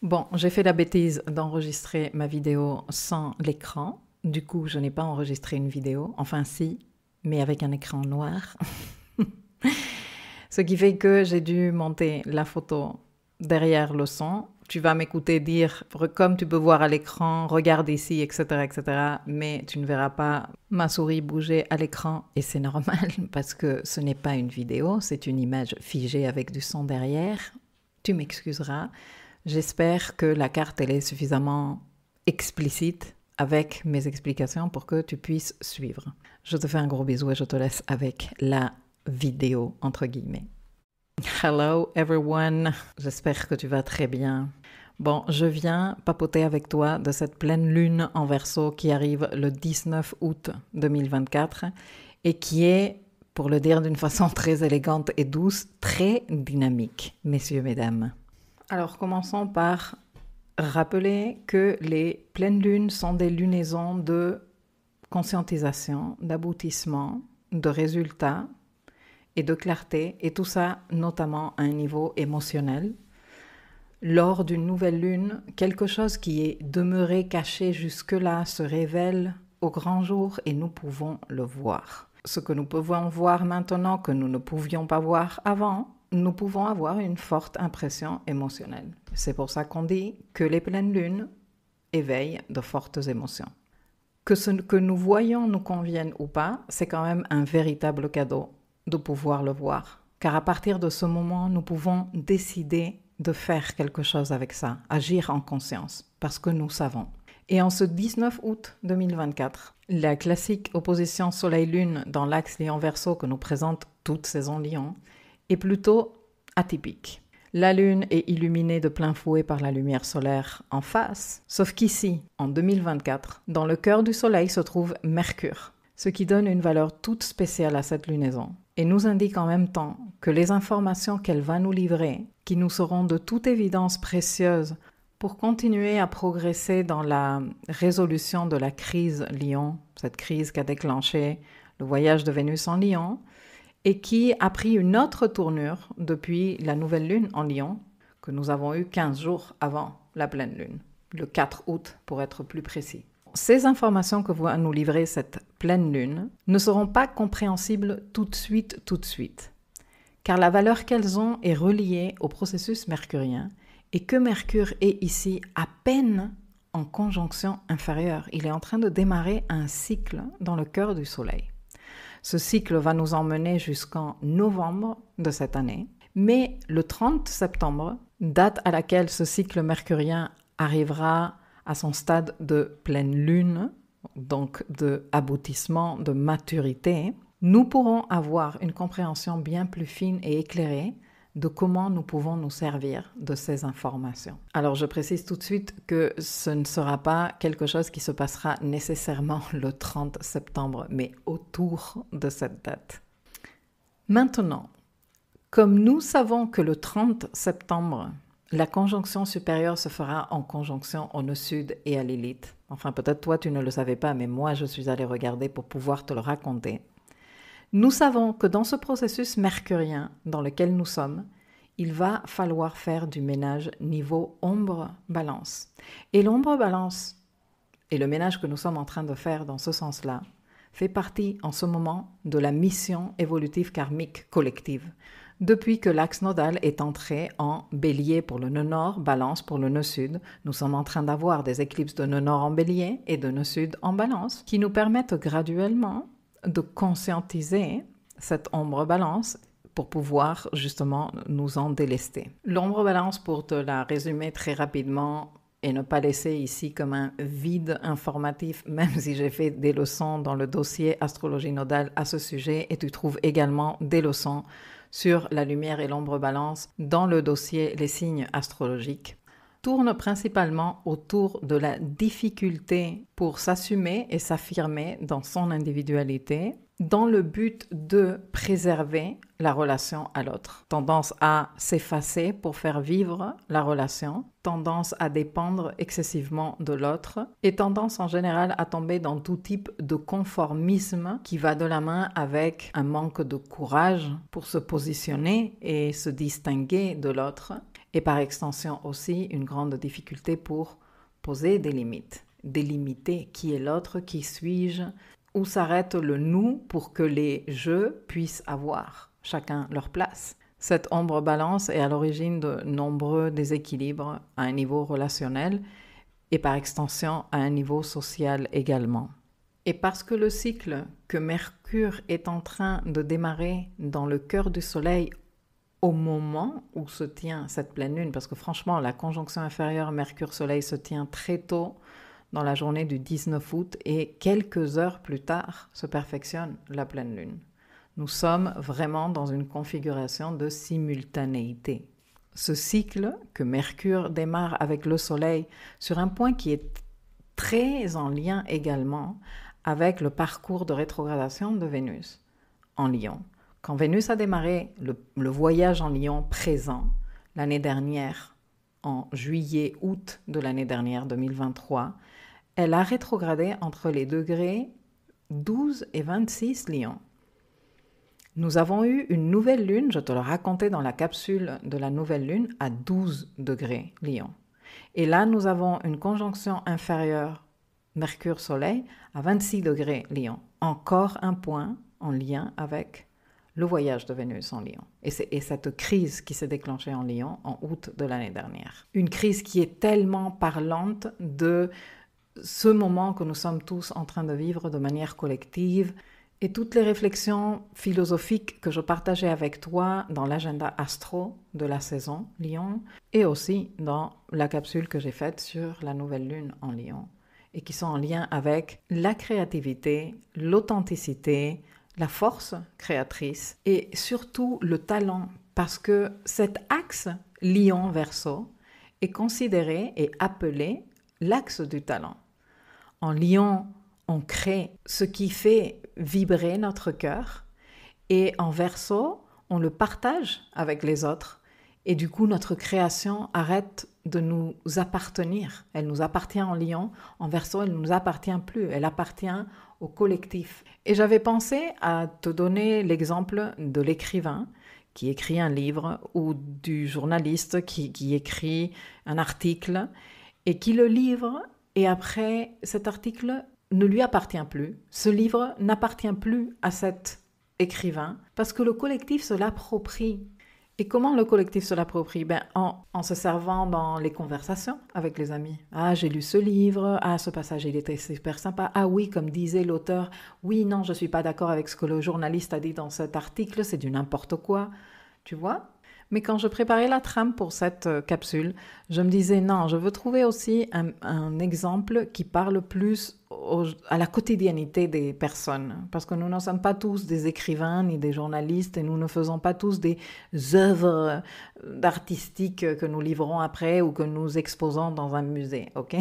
Bon, j'ai fait la bêtise d'enregistrer ma vidéo sans l'écran. Du coup, je n'ai pas enregistré une vidéo. Enfin, si, mais avec un écran noir. Ce qui fait que j'ai dû monter la photo derrière le son. Tu vas m'écouter dire, comme tu peux voir à l'écran, regarde ici, etc., etc. Mais tu ne verras pas ma souris bouger à l'écran. Et c'est normal parce que ce n'est pas une vidéo, c'est une image figée avec du son derrière. Tu m'excuseras. J'espère que la carte elle est suffisamment explicite avec mes explications pour que tu puisses suivre. Je te fais un gros bisou et je te laisse avec la vidéo entre guillemets. Hello everyone, j'espère que tu vas très bien. Bon, je viens papoter avec toi de cette pleine lune en Verseau qui arrive le 19 août 2024 et qui est, pour le dire d'une façon très élégante et douce, très dynamique, messieurs, mesdames. Alors commençons par rappeler que les pleines lunes sont des lunaisons de conscientisation, d'aboutissement, de résultats et de clarté, et tout ça notamment à un niveau émotionnel. Lors d'une nouvelle lune, quelque chose qui est demeuré caché jusque-là se révèle au grand jour et nous pouvons le voir. Ce que nous pouvons voir maintenant que nous ne pouvions pas voir avant, nous pouvons avoir une forte impression émotionnelle. C'est pour ça qu'on dit que les pleines lunes éveillent de fortes émotions. Que ce que nous voyons nous convienne ou pas, c'est quand même un véritable cadeau de pouvoir le voir. Car à partir de ce moment, nous pouvons décider de faire quelque chose avec ça, agir en conscience, parce que nous savons. Et en ce 19 août 2024, la classique opposition Soleil-Lune dans l'axe Lion-Verseau que nous présente toute saison Lion est plutôt atypique. La Lune est illuminée de plein fouet par la lumière solaire en face, sauf qu'ici, en 2024, dans le cœur du Soleil se trouve Mercure, ce qui donne une valeur toute spéciale à cette lunaison et nous indique en même temps que les informations qu'elle va nous livrer, qui nous seront de toute évidence précieuses pour continuer à progresser dans la résolution de la crise Lion, cette crise qu'a déclenché le voyage de Vénus en Lion, et qui a pris une autre tournure depuis la nouvelle lune en Lion, que nous avons eue 15 jours avant la pleine lune, le 4 août pour être plus précis. Ces informations que va nous livrer cette pleine lune ne seront pas compréhensibles tout de suite, car la valeur qu'elles ont est reliée au processus mercurien et que Mercure est ici à peine en conjonction inférieure. Il est en train de démarrer un cycle dans le cœur du Soleil. Ce cycle va nous emmener jusqu'en novembre de cette année, mais le 30 septembre, date à laquelle ce cycle mercurien arrivera à son stade de pleine lune, donc de aboutissement, de maturité, nous pourrons avoir une compréhension bien plus fine et éclairée de comment nous pouvons nous servir de ces informations. Alors je précise tout de suite que ce ne sera pas quelque chose qui se passera nécessairement le 30 septembre, mais autour de cette date. Maintenant, comme nous savons que le 30 septembre, la conjonction supérieure se fera en conjonction au nœud sud et à Lilith. Enfin, peut-être toi tu ne le savais pas, mais moi je suis allée regarder pour pouvoir te le raconter. Nous savons que dans ce processus mercurien dans lequel nous sommes, il va falloir faire du ménage niveau ombre-balance. Et l'ombre-balance, et le ménage que nous sommes en train de faire dans ce sens-là, fait partie en ce moment de la mission évolutive karmique collective. Depuis que l'axe nodal est entré en bélier pour le nœud nord, balance pour le nœud sud, nous sommes en train d'avoir des éclipses de nœud nord en bélier et de nœud sud en balance qui nous permettent graduellement de conscientiser cette ombre balance pour pouvoir justement nous en délester. L'ombre balance, pour te la résumer très rapidement et ne pas laisser ici comme un vide informatif, même si j'ai fait des leçons dans le dossier astrologie nodale à ce sujet, et tu trouves également des leçons sur la lumière et l'ombre balance dans le dossier les signes astrologiques, tourne principalement autour de la difficulté pour s'assumer et s'affirmer dans son individualité dans le but de préserver la relation à l'autre. Tendance à s'effacer pour faire vivre la relation, tendance à dépendre excessivement de l'autre et tendance en général à tomber dans tout type de conformisme qui va de la main avec un manque de courage pour se positionner et se distinguer de l'autre. Et par extension aussi, une grande difficulté pour poser des limites. Délimiter qui est l'autre, qui suis-je, où s'arrête le nous pour que les je puissent avoir chacun leur place. Cette ombre balance est à l'origine de nombreux déséquilibres à un niveau relationnel et par extension à un niveau social également. Et parce que le cycle que Mercure est en train de démarrer dans le cœur du Soleil au moment où se tient cette pleine lune, parce que franchement la conjonction inférieure Mercure-Soleil se tient très tôt dans la journée du 19 août et quelques heures plus tard se perfectionne la pleine lune. Nous sommes vraiment dans une configuration de simultanéité. Ce cycle que Mercure démarre avec le Soleil sur un point qui est très en lien également avec le parcours de rétrogradation de Vénus en Lion. Quand Vénus a démarré le voyage en Lion présent l'année dernière, en juillet-août de l'année dernière, 2023, elle a rétrogradé entre les degrés 12 et 26 Lion. Nous avons eu une nouvelle lune, je te le racontais dans la capsule de la nouvelle lune, à 12 degrés Lion. Et là, nous avons une conjonction inférieure Mercure-Soleil à 26 degrés Lion. Encore un point en lien avec le voyage de Vénus en Lion. Et cette crise qui s'est déclenchée en Lion en août de l'année dernière. Une crise qui est tellement parlante de ce moment que nous sommes tous en train de vivre de manière collective et toutes les réflexions philosophiques que je partageais avec toi dans l'agenda astro de la saison Lion et aussi dans la capsule que j'ai faite sur la nouvelle lune en Lion et qui sont en lien avec la créativité, l'authenticité, la force créatrice et surtout le talent parce que cet axe Lion-Verseau est considéré et appelé l'axe du talent. En Lion, on crée ce qui fait vibrer notre cœur et en Verseau, on le partage avec les autres et du coup notre création arrête de nous appartenir. Elle nous appartient en Lion, en Verseau, elle ne nous appartient plus, elle appartient au collectif. Et j'avais pensé à te donner l'exemple de l'écrivain qui écrit un livre ou du journaliste qui écrit un article et qui le livre et après cet article ne lui appartient plus. Ce livre n'appartient plus à cet écrivain parce que le collectif se l'approprie. Et comment le collectif se l'approprie ? En se servant dans les conversations avec les amis. Ah, j'ai lu ce livre. Ah, ce passage, il était super sympa. Ah oui, comme disait l'auteur, oui, non, je ne suis pas d'accord avec ce que le journaliste a dit dans cet article, c'est du n'importe quoi. Tu vois ? Mais quand je préparais la trame pour cette capsule, je me disais non, je veux trouver aussi un exemple qui parle plus à la quotidiennité des personnes. Parce que nous ne sommes pas tous des écrivains ni des journalistes et nous ne faisons pas tous des œuvres artistiques que nous livrons après ou que nous exposons dans un musée, ok ?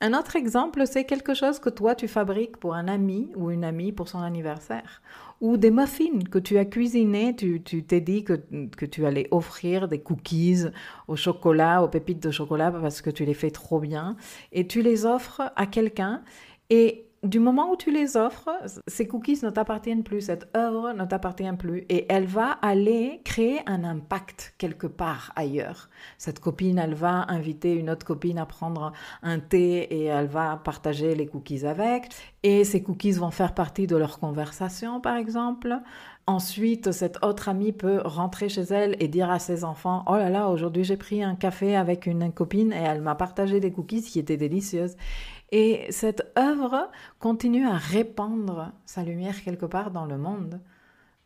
Un autre exemple, c'est quelque chose que toi tu fabriques pour un ami ou une amie pour son anniversaire. Ou des muffins que tu as cuisinés, tu t'es dit que tu allais offrir des cookies au chocolat, aux pépites de chocolat parce que tu les fais trop bien. Et tu les offres à quelqu'un et du moment où tu les offres, ces cookies ne t'appartiennent plus, cette œuvre ne t'appartient plus et elle va aller créer un impact quelque part ailleurs. Cette copine, elle va inviter une autre copine à prendre un thé et elle va partager les cookies avec et ces cookies vont faire partie de leur conversation par exemple. Ensuite, cette autre amie peut rentrer chez elle et dire à ses enfants « Oh là là, aujourd'hui j'ai pris un café avec une copine et elle m'a partagé des cookies qui étaient délicieuses. » Et cette œuvre continue à répandre sa lumière quelque part dans le monde,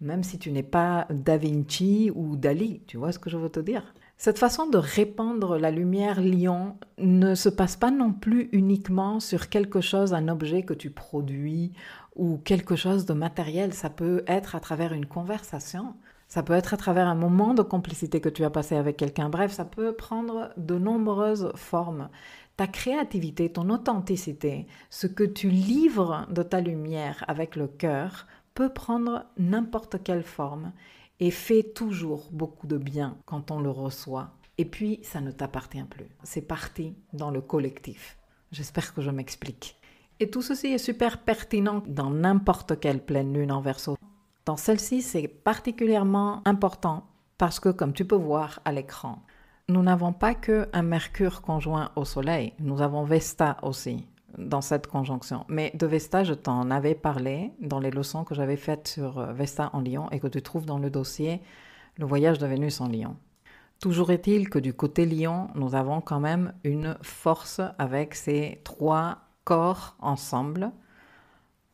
même si tu n'es pas Da Vinci ou Dali, tu vois ce que je veux te dire ? Cette façon de répandre la lumière Lion ne se passe pas non plus uniquement sur quelque chose, un objet que tu produis ou quelque chose de matériel. Ça peut être à travers une conversation, ça peut être à travers un moment de complicité que tu as passé avec quelqu'un. Bref, ça peut prendre de nombreuses formes. Ta créativité, ton authenticité, ce que tu livres de ta lumière avec le cœur peut prendre n'importe quelle forme et fait toujours beaucoup de bien quand on le reçoit. Et puis, ça ne t'appartient plus. C'est parti dans le collectif. J'espère que je m'explique. Et tout ceci est super pertinent dans n'importe quelle pleine lune en Verseau. Dans celle-ci, c'est particulièrement important Parce que, comme tu peux voir à l'écran, nous n'avons pas qu'un Mercure conjoint au Soleil, nous avons Vesta aussi dans cette conjonction. Mais de Vesta, je t'en avais parlé dans les leçons que j'avais faites sur Vesta en Lion et que tu trouves dans le dossier Le voyage de Vénus en Lion. Toujours est-il que du côté Lion, nous avons quand même une force avec ces 3 corps ensemble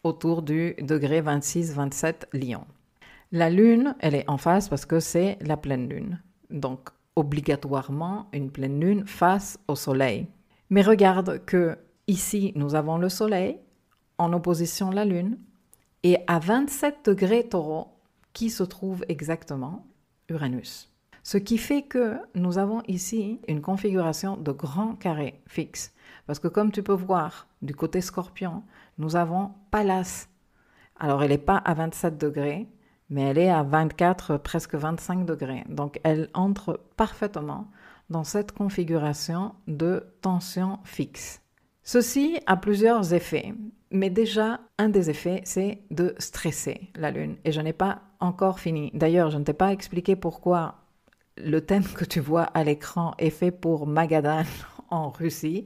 autour du degré 26-27 Lion. La Lune, elle est en face parce que c'est la pleine Lune. Donc, obligatoirement, une pleine Lune face au Soleil. Mais regarde que ici, nous avons le Soleil en opposition à la Lune et à 27 degrés Taureau, qui se trouve exactement Uranus. Ce qui fait que nous avons ici une configuration de grand carré fixe. Parce que comme tu peux voir, du côté Scorpion, nous avons Pallas. Alors, elle n'est pas à 27 degrés, mais elle est à 24, presque 25 degrés. Donc, elle entre parfaitement dans cette configuration de tension fixe. Ceci a plusieurs effets, mais déjà, un des effets, c'est de stresser la Lune. Et je n'ai pas encore fini. D'ailleurs, je ne t'ai pas expliqué pourquoi le thème que tu vois à l'écran est fait pour Magadan en Russie,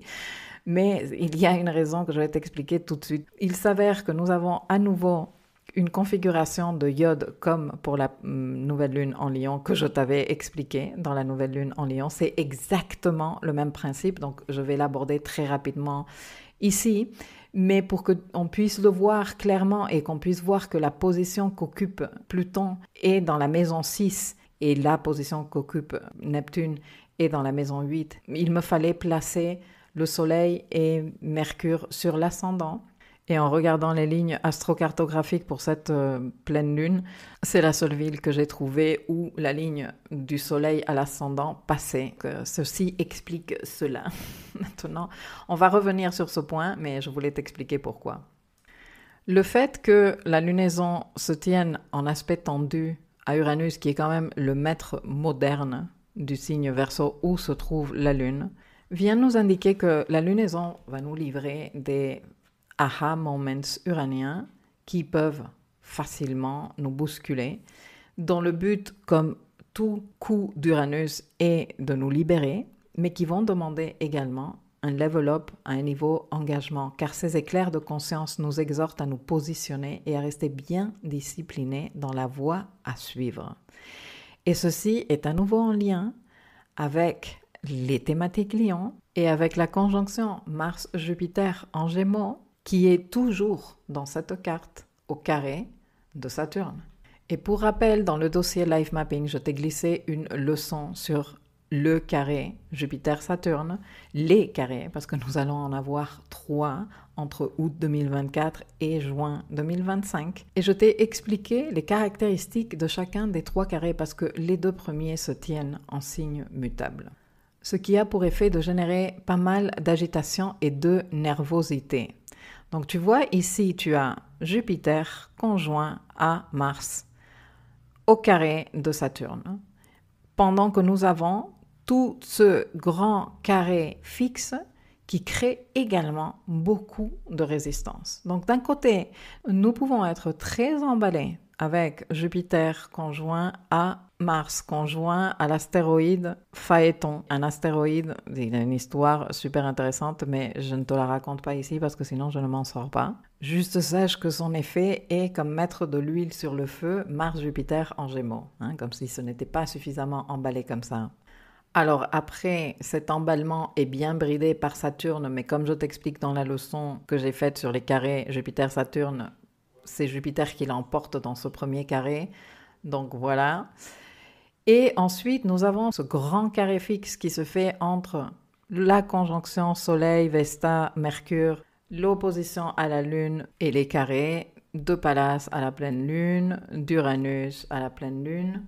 mais il y a une raison que je vais t'expliquer tout de suite. Il s'avère que nous avons à nouveau une configuration de iode comme pour la nouvelle lune en Lion que je t'avais expliqué dans la nouvelle lune en Lion. C'est exactement le même principe, donc je vais l'aborder très rapidement ici. Mais pour qu'on puisse le voir clairement et qu'on puisse voir que la position qu'occupe Pluton est dans la maison 6 et la position qu'occupe Neptune est dans la maison 8, il me fallait placer le Soleil et Mercure sur l'ascendant. Et en regardant les lignes astrocartographiques pour cette pleine lune, c'est la seule ville que j'ai trouvée où la ligne du Soleil à l'ascendant passait. Ceci explique cela. Maintenant, on va revenir sur ce point, mais je voulais t'expliquer pourquoi. Le fait que la lunaison se tienne en aspect tendu à Uranus, qui est quand même le maître moderne du signe Verseau où se trouve la Lune, vient nous indiquer que la lunaison va nous livrer des aha moments uraniens qui peuvent facilement nous bousculer, dont le but, comme tout coup d'Uranus, est de nous libérer, mais qui vont demander également un level up à un niveau engagement, car ces éclairs de conscience nous exhortent à nous positionner et à rester bien disciplinés dans la voie à suivre. Et ceci est à nouveau en lien avec les thématiques Lion et avec la conjonction Mars-Jupiter en Gémeaux, qui est toujours dans cette carte au carré de Saturne. Et pour rappel, dans le dossier Life Mapping, je t'ai glissé une leçon sur le carré Jupiter-Saturne, les carrés, parce que nous allons en avoir 3 entre août 2024 et juin 2025. Et je t'ai expliqué les caractéristiques de chacun des 3 carrés, parce que les 2 premiers se tiennent en signe mutable. Ce qui a pour effet de générer pas mal d'agitation et de nervosité. Donc tu vois ici, tu as Jupiter conjoint à Mars au carré de Saturne. Pendant que nous avons tout ce grand carré fixe qui crée également beaucoup de résistance. Donc d'un côté, nous pouvons être très emballés avec Jupiter conjoint à Mars, conjoint à l'astéroïde Phaéton. Un astéroïde, il a une histoire super intéressante, mais je ne te la raconte pas ici parce que sinon je ne m'en sors pas. Juste sache que son effet est comme mettre de l'huile sur le feu, Mars-Jupiter en Gémeaux, comme si ce n'était pas suffisamment emballé comme ça. Alors après, cet emballement est bien bridé par Saturne, mais comme je t'explique dans la leçon que j'ai faite sur les carrés Jupiter-Saturne, c'est Jupiter qui l'emporte dans ce premier carré, donc voilà. Et ensuite, nous avons ce grand carré fixe qui se fait entre la conjonction Soleil, Vesta, Mercure, l'opposition à la Lune et les carrés de Pallas à la pleine Lune, d'Uranus à la pleine Lune.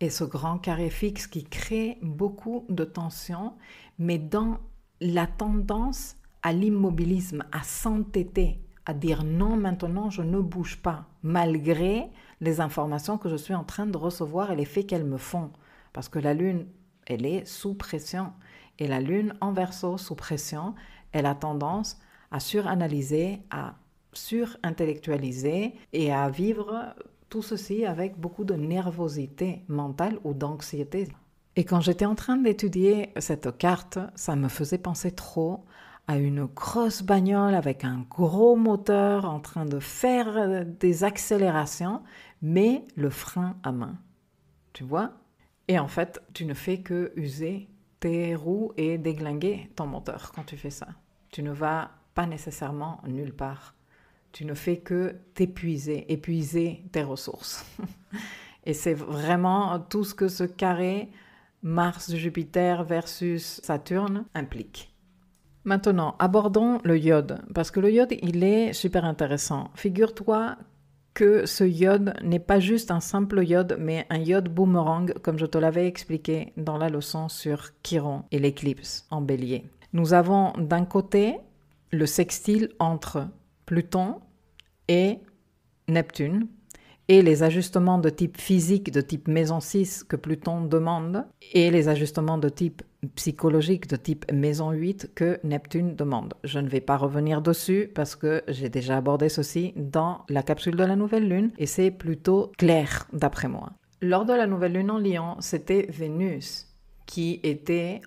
Et ce grand carré fixe qui crée beaucoup de tension, mais dans la tendance à l'immobilisme, à s'entêter, à dire non, maintenant je ne bouge pas, malgré les informations que je suis en train de recevoir et les faits qu'elles me font. Parce que la Lune, elle est sous pression. Et la Lune en Verseau, sous pression, elle a tendance à suranalyser, à surintellectualiser et à vivre Tout ceci avec beaucoup de nervosité mentale ou d'anxiété. Et quand j'étais en train d'étudier cette carte, ça me faisait penser trop à une grosse bagnole avec un gros moteur en train de faire des accélérations, mais le frein à main. Tu vois? Et en fait, tu ne fais que user tes roues et déglinguer ton moteur quand tu fais ça. Tu ne vas pas nécessairement nulle part. Tu ne fais que épuiser tes ressources. Et c'est vraiment tout ce que ce carré Mars-Jupiter versus Saturne implique. Maintenant, abordons le iode, parce que le iode, il est super intéressant. Figure-toi que ce iode n'est pas juste un simple iode, mais un iode boomerang, comme je te l'avais expliqué dans la leçon sur Chiron et l'éclipse en Bélier. Nous avons d'un côté le sextile entre Pluton et Neptune, et les ajustements de type physique, de type maison 6 que Pluton demande, et les ajustements de type psychologique, de type maison 8 que Neptune demande. Je ne vais pas revenir dessus parce que j'ai déjà abordé ceci dans la capsule de la nouvelle lune, et c'est plutôt clair d'après moi. Lors de la nouvelle lune en Lion, c'était Vénus qui était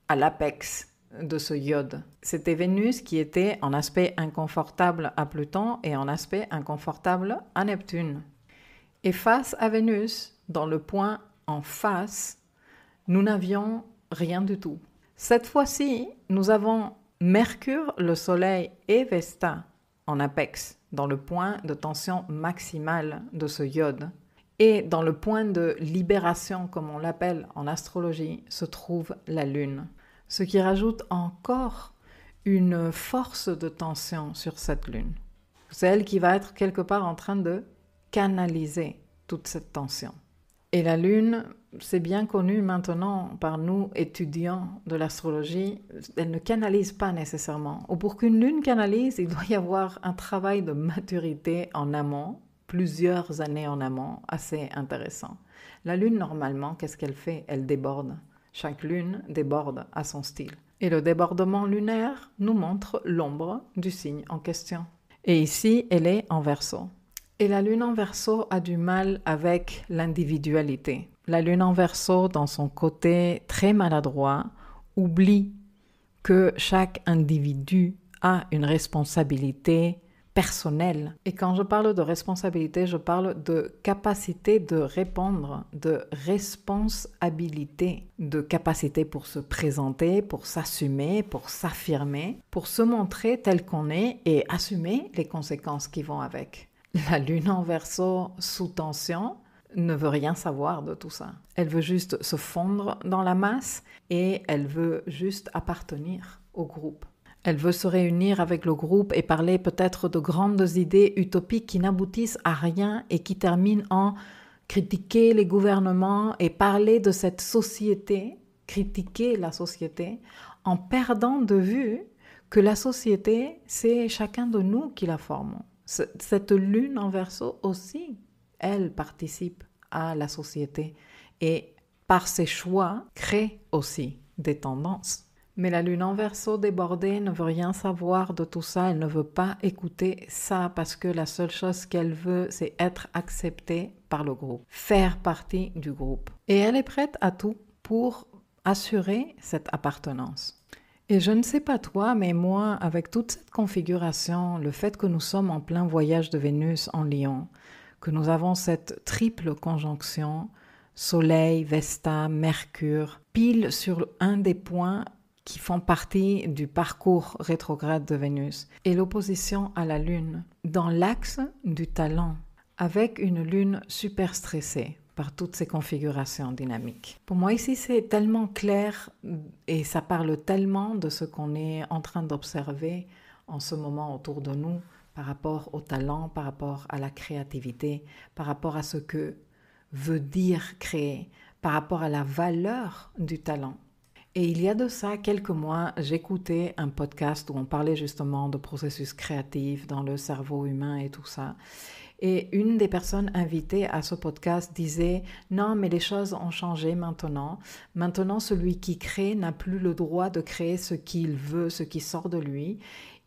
à l'apex de ce iode. C'était Vénus qui était en aspect inconfortable à Pluton et en aspect inconfortable à Neptune. Et face à Vénus, dans le point en face, nous n'avions rien du tout. Cette fois-ci, nous avons Mercure, le Soleil et Vesta en apex, dans le point de tension maximale de ce iode. Et dans le point de libération, comme on l'appelle en astrologie, se trouve la Lune. Ce qui rajoute encore une force de tension sur cette Lune. C'est elle qui va être quelque part en train de canaliser toute cette tension. Et la Lune, c'est bien connu maintenant par nous étudiants de l'astrologie, elle ne canalise pas nécessairement. Ou pour qu'une Lune canalise, il doit y avoir un travail de maturité en amont, plusieurs années en amont, assez intéressant. La Lune, normalement, qu'est-ce qu'elle fait? Elle déborde. Chaque Lune déborde à son style. Et le débordement lunaire nous montre l'ombre du signe en question. Et ici, elle est en Verseau. Et la Lune en Verseau a du mal avec l'individualité. La Lune en Verseau, dans son côté très maladroit, oublie que chaque individu a une responsabilité personnelle. Et quand je parle de responsabilité, je parle de capacité de répondre, de responsabilité, de capacité pour se présenter, pour s'assumer, pour s'affirmer, pour se montrer tel qu'on est et assumer les conséquences qui vont avec. La Lune en Verseau sous tension ne veut rien savoir de tout ça. Elle veut juste se fondre dans la masse et elle veut juste appartenir au groupe. Elle veut se réunir avec le groupe et parler peut-être de grandes idées utopiques qui n'aboutissent à rien et qui terminent en critiquer les gouvernements et parler de cette société, critiquer la société, en perdant de vue que la société, c'est chacun de nous qui la formons. Cette Lune en Verseau aussi, elle participe à la société et par ses choix crée aussi des tendances. Mais la Lune en Verseau débordée ne veut rien savoir de tout ça, elle ne veut pas écouter ça parce que la seule chose qu'elle veut, c'est être acceptée par le groupe, faire partie du groupe. Et elle est prête à tout pour assurer cette appartenance. Et je ne sais pas toi, mais moi, avec toute cette configuration, le fait que nous sommes en plein voyage de Vénus en Lion, que nous avons cette triple conjonction, Soleil, Vesta, Mercure, pile sur un des points qui font partie du parcours rétrograde de Vénus, et l'opposition à la Lune, dans l'axe du talent, avec une Lune super stressée par toutes ces configurations dynamiques. Pour moi ici c'est tellement clair et ça parle tellement de ce qu'on est en train d'observer en ce moment autour de nous par rapport au talent, par rapport à la créativité, par rapport à ce que veut dire créer, par rapport à la valeur du talent. Et il y a de ça quelques mois, j'écoutais un podcast où on parlait justement de processus créatifs dans le cerveau humain et tout ça. Et une des personnes invitées à ce podcast disait « Non, mais les choses ont changé maintenant. Maintenant, celui qui crée n'a plus le droit de créer ce qu'il veut, ce qui sort de lui.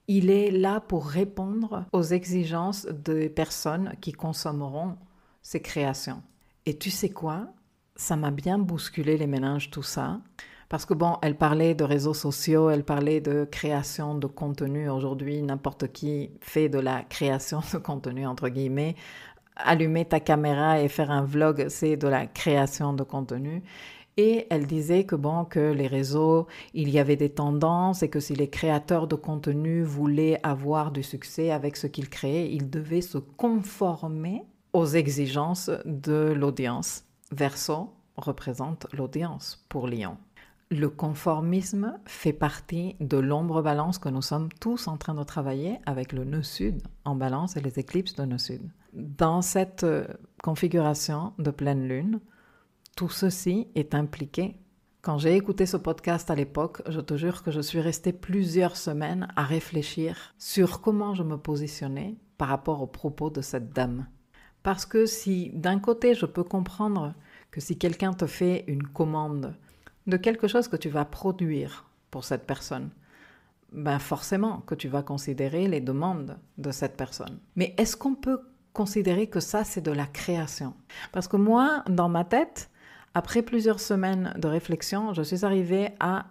Il est là pour répondre aux exigences des personnes qui consommeront c'est création. Et tu sais quoi? Ça m'a bien bousculé les méninges tout ça. Parce que bon, elle parlait de réseaux sociaux, elle parlait de création de contenu. Aujourd'hui, n'importe qui fait de la création de contenu, entre guillemets. Allumer ta caméra et faire un vlog, c'est de la création de contenu. Et elle disait que bon, que les réseaux, il y avait des tendances et que si les créateurs de contenu voulaient avoir du succès avec ce qu'ils créaient, ils devaient se conformer aux exigences de l'audience. Verso représente l'audience pour Lion. Le conformisme fait partie de l'ombre balance que nous sommes tous en train de travailler avec le nœud sud en balance et les éclipses de nœud sud. Dans cette configuration de pleine lune, tout ceci est impliqué. Quand j'ai écouté ce podcast à l'époque, je te jure que je suis restée plusieurs semaines à réfléchir sur comment je me positionnais par rapport aux propos de cette dame. Parce que si d'un côté je peux comprendre que si quelqu'un te fait une commande de quelque chose que tu vas produire pour cette personne, ben forcément que tu vas considérer les demandes de cette personne. Mais est-ce qu'on peut considérer que ça c'est de la création? Parce que moi, dans ma tête, après plusieurs semaines de réflexion, je suis arrivée à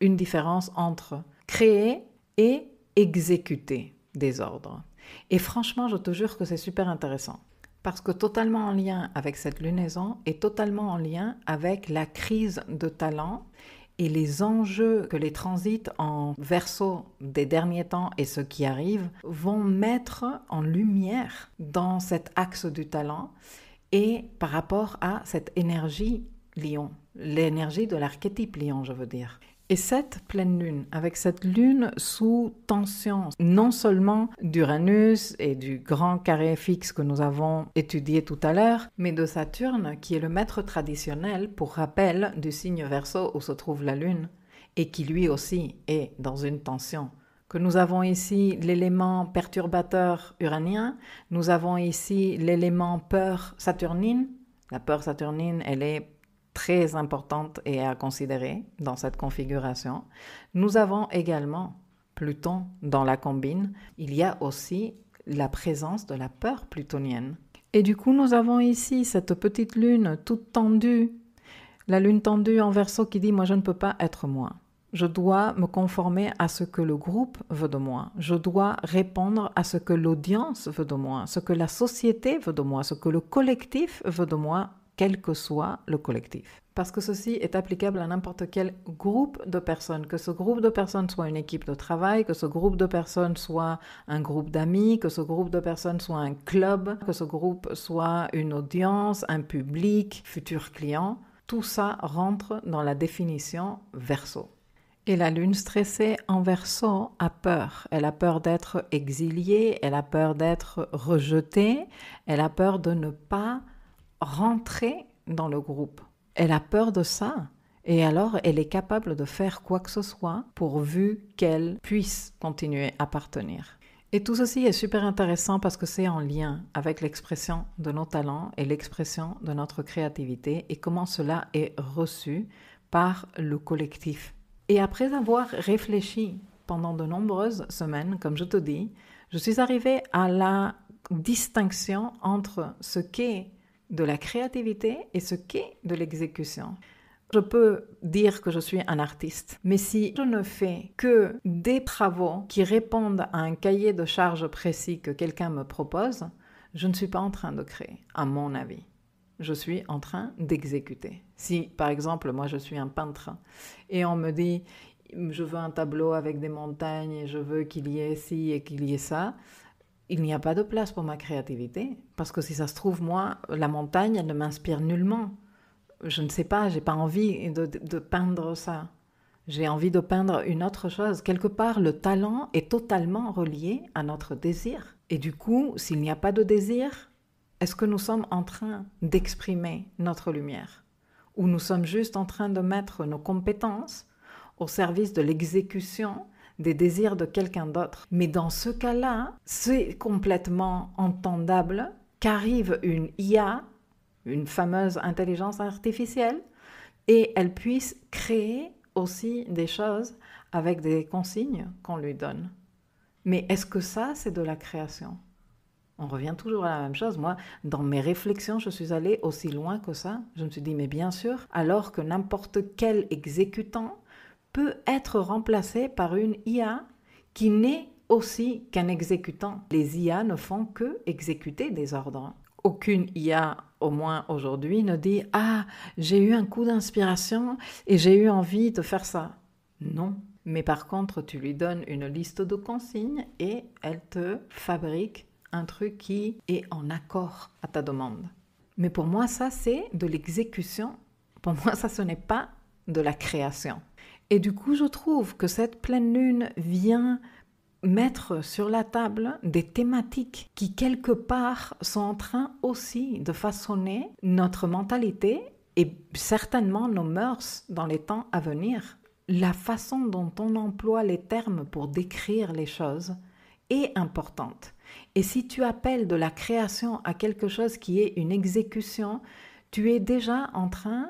une différence entre créer et exécuter des ordres. Et franchement, je te jure que c'est super intéressant. Parce que totalement en lien avec cette lunaison et totalement en lien avec la crise de talent et les enjeux que les transits en Verseau des derniers temps et ceux qui arrivent vont mettre en lumière dans cet axe du talent et par rapport à cette énergie Lion, l'énergie de l'archétype Lion, je veux dire. Et cette pleine lune, avec cette lune sous tension, non seulement d'Uranus et du grand carré fixe que nous avons étudié tout à l'heure, mais de Saturne, qui est le maître traditionnel, pour rappel, du signe Verseau où se trouve la lune, et qui lui aussi est dans une tension. Que nous avons ici l'élément perturbateur uranien, nous avons ici l'élément peur saturnine. La peur saturnine, elle est très importante et à considérer dans cette configuration. Nous avons également Pluton dans la combine. Il y a aussi la présence de la peur plutonienne. Et du coup, nous avons ici cette petite lune toute tendue, la lune tendue en Verseau qui dit « moi, je ne peux pas être moi ». Je dois me conformer à ce que le groupe veut de moi. Je dois répondre à ce que l'audience veut de moi, ce que la société veut de moi, ce que le collectif veut de moi, quel que soit le collectif. Parce que ceci est applicable à n'importe quel groupe de personnes, que ce groupe de personnes soit une équipe de travail, que ce groupe de personnes soit un groupe d'amis, que ce groupe de personnes soit un club, que ce groupe soit une audience, un public, futur client. Tout ça rentre dans la définition Verseau. Et la lune stressée en Verseau a peur. Elle a peur d'être exiliée, elle a peur d'être rejetée, elle a peur de ne pas rentrer dans le groupe. Elle a peur de ça. Et alors, elle est capable de faire quoi que ce soit pourvu qu'elle puisse continuer à appartenir. Et tout ceci est super intéressant parce que c'est en lien avec l'expression de nos talents et l'expression de notre créativité et comment cela est reçu par le collectif. Et après avoir réfléchi pendant de nombreuses semaines, comme je te dis, je suis arrivée à la distinction entre ce qu'est de la créativité et ce qu'est de l'exécution. Je peux dire que je suis un artiste, mais si je ne fais que des travaux qui répondent à un cahier de charges précis que quelqu'un me propose, je ne suis pas en train de créer, à mon avis. Je suis en train d'exécuter. Si, par exemple, moi je suis un peintre et on me dit je veux un tableau avec des montagnes et je veux qu'il y ait ci et qu'il y ait ça, il n'y a pas de place pour ma créativité. Parce que si ça se trouve, moi, la montagne, elle ne m'inspire nullement. Je ne sais pas, j'ai pas envie de peindre ça. J'ai envie de peindre une autre chose. Quelque part, le talent est totalement relié à notre désir. Et du coup, s'il n'y a pas de désir, est-ce que nous sommes en train d'exprimer notre lumière? Ou nous sommes juste en train de mettre nos compétences au service de l'exécution des désirs de quelqu'un d'autre? Mais dans ce cas-là, c'est complètement entendable qu'arrive une IA, une fameuse intelligence artificielle, et elle puisse créer aussi des choses avec des consignes qu'on lui donne. Mais est-ce que ça, c'est de la création? On revient toujours à la même chose. Moi, dans mes réflexions, je suis allée aussi loin que ça. Je me suis dit, mais bien sûr, alors que n'importe quel exécutant peut être remplacé par une IA qui n'est aussi qu'un exécutant. Les IA ne font que exécuter des ordres. Aucune IA, au moins aujourd'hui, ne dit « Ah, j'ai eu un coup d'inspiration et j'ai eu envie de faire ça ». Non. Mais par contre, tu lui donnes une liste de consignes et elle te fabrique un truc qui est en accord à ta demande. Mais pour moi, ça, c'est de l'exécution. Pour moi, ça, ce n'est pas de la création. Et du coup, je trouve que cette pleine lune vient mettre sur la table des thématiques qui, quelque part, sont en train aussi de façonner notre mentalité et certainement nos mœurs dans les temps à venir. La façon dont on emploie les termes pour décrire les choses est importante. Et si tu appelles de la création à quelque chose qui est une exécution, tu es déjà en train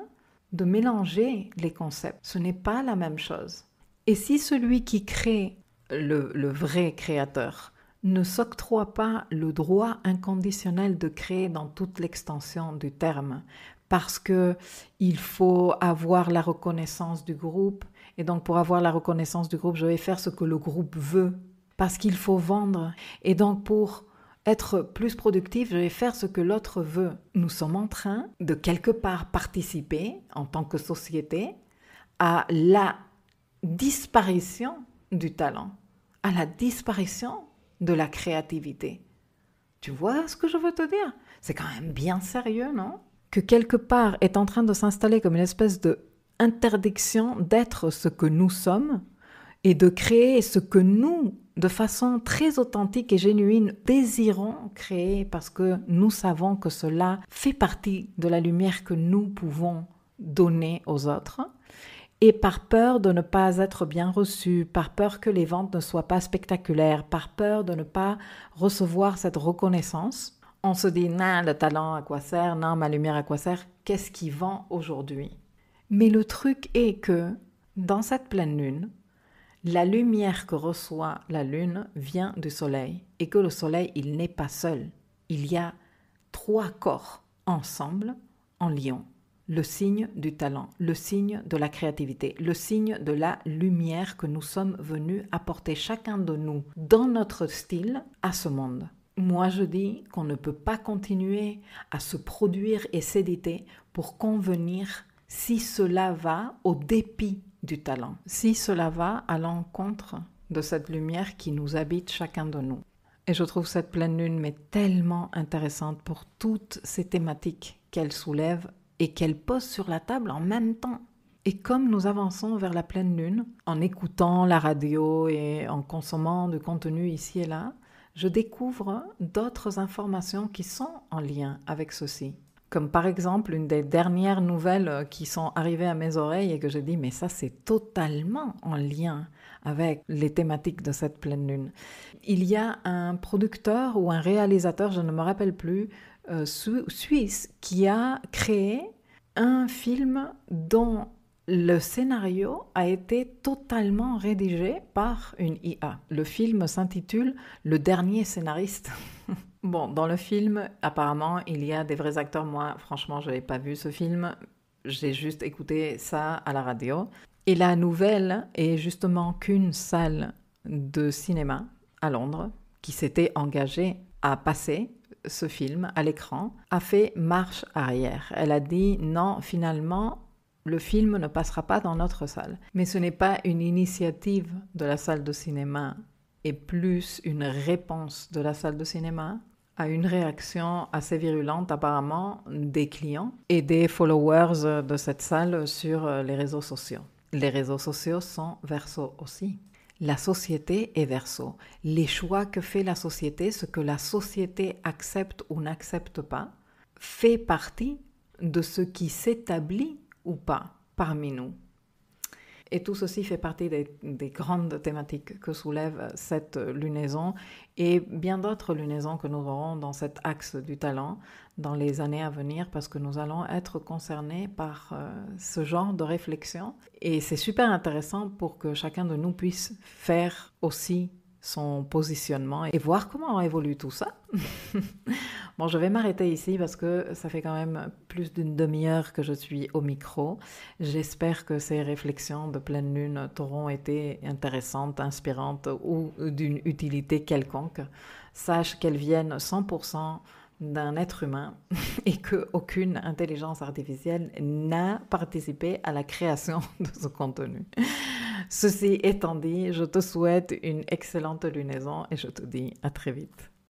de mélanger les concepts. Ce n'est pas la même chose. Et si celui qui crée, le vrai créateur, ne s'octroie pas le droit inconditionnel de créer dans toute l'extension du terme, parce qu'il faut avoir la reconnaissance du groupe, et donc pour avoir la reconnaissance du groupe, je vais faire ce que le groupe veut, parce qu'il faut vendre, et donc pour être plus productif, je vais faire ce que l'autre veut. Nous sommes en train de quelque part participer, en tant que société, à la disparition du talent, à la disparition de la créativité. Tu vois ce que je veux te dire? C'est quand même bien sérieux, non? Que quelque part est en train de s'installer comme une espèce de interdiction d'être ce que nous sommes et de créer ce que nous, de façon très authentique et génuine, désirons créer parce que nous savons que cela fait partie de la lumière que nous pouvons donner aux autres. Et par peur de ne pas être bien reçu, par peur que les ventes ne soient pas spectaculaires, par peur de ne pas recevoir cette reconnaissance, on se dit « Non, le talent à quoi sert? Non, ma lumière à quoi sert? Qu'est-ce qui vend aujourd'hui ?» Mais le truc est que dans cette pleine lune, la lumière que reçoit la lune vient du soleil et que le soleil, il n'est pas seul. Il y a 3 corps ensemble en lion. Le signe du talent, le signe de la créativité, le signe de la lumière que nous sommes venus apporter chacun de nous dans notre style à ce monde. Moi, je dis qu'on ne peut pas continuer à se produire et s'éditer pour convenir si cela va au dépit du talent, si cela va à l'encontre de cette lumière qui nous habite chacun de nous. Et je trouve cette pleine lune mais tellement intéressante pour toutes ces thématiques qu'elle soulève et qu'elle pose sur la table en même temps. Et comme nous avançons vers la pleine lune, en écoutant la radio et en consommant du contenu ici et là, je découvre d'autres informations qui sont en lien avec ceci. Comme par exemple, une des dernières nouvelles qui sont arrivées à mes oreilles et que j'ai dit, mais ça c'est totalement en lien avec les thématiques de cette pleine lune. Il y a un producteur ou un réalisateur, je ne me rappelle plus, suisse, qui a créé un film dont le scénario a été totalement rédigé par une IA. Le film s'intitule « Le dernier scénariste ». Bon, dans le film, apparemment, il y a des vrais acteurs. Moi, franchement, je n'ai pas vu ce film. J'ai juste écouté ça à la radio. Et la nouvelle est justement qu'une salle de cinéma à Londres, qui s'était engagée à passer ce film à l'écran, a fait marche arrière. Elle a dit non, finalement, le film ne passera pas dans notre salle. Mais ce n'est pas une initiative de la salle de cinéma et plus une réponse de la salle de cinéma à une réaction assez virulente apparemment des clients et des followers de cette salle sur les réseaux sociaux. Les réseaux sociaux sont Verseau aussi. La société est Verseau. Les choix que fait la société, ce que la société accepte ou n'accepte pas, fait partie de ce qui s'établit ou pas parmi nous. Et tout ceci fait partie des grandes thématiques que soulève cette lunaison et bien d'autres lunaisons que nous aurons dans cet axe du talent dans les années à venir parce que nous allons être concernés par ce genre de réflexion. Et c'est super intéressant pour que chacun de nous puisse faire aussi son positionnement et voir comment évolue tout ça. Bon, je vais m'arrêter ici parce que ça fait quand même plus d'une demi-heure que je suis au micro. J'espère que ces réflexions de pleine lune t'auront été intéressantes, inspirantes ou d'une utilité quelconque. Sache qu'elles viennent 100% d'un être humain et qu'aucune intelligence artificielle n'a participé à la création de ce contenu. Ceci étant dit, je te souhaite une excellente lunaison et je te dis à très vite.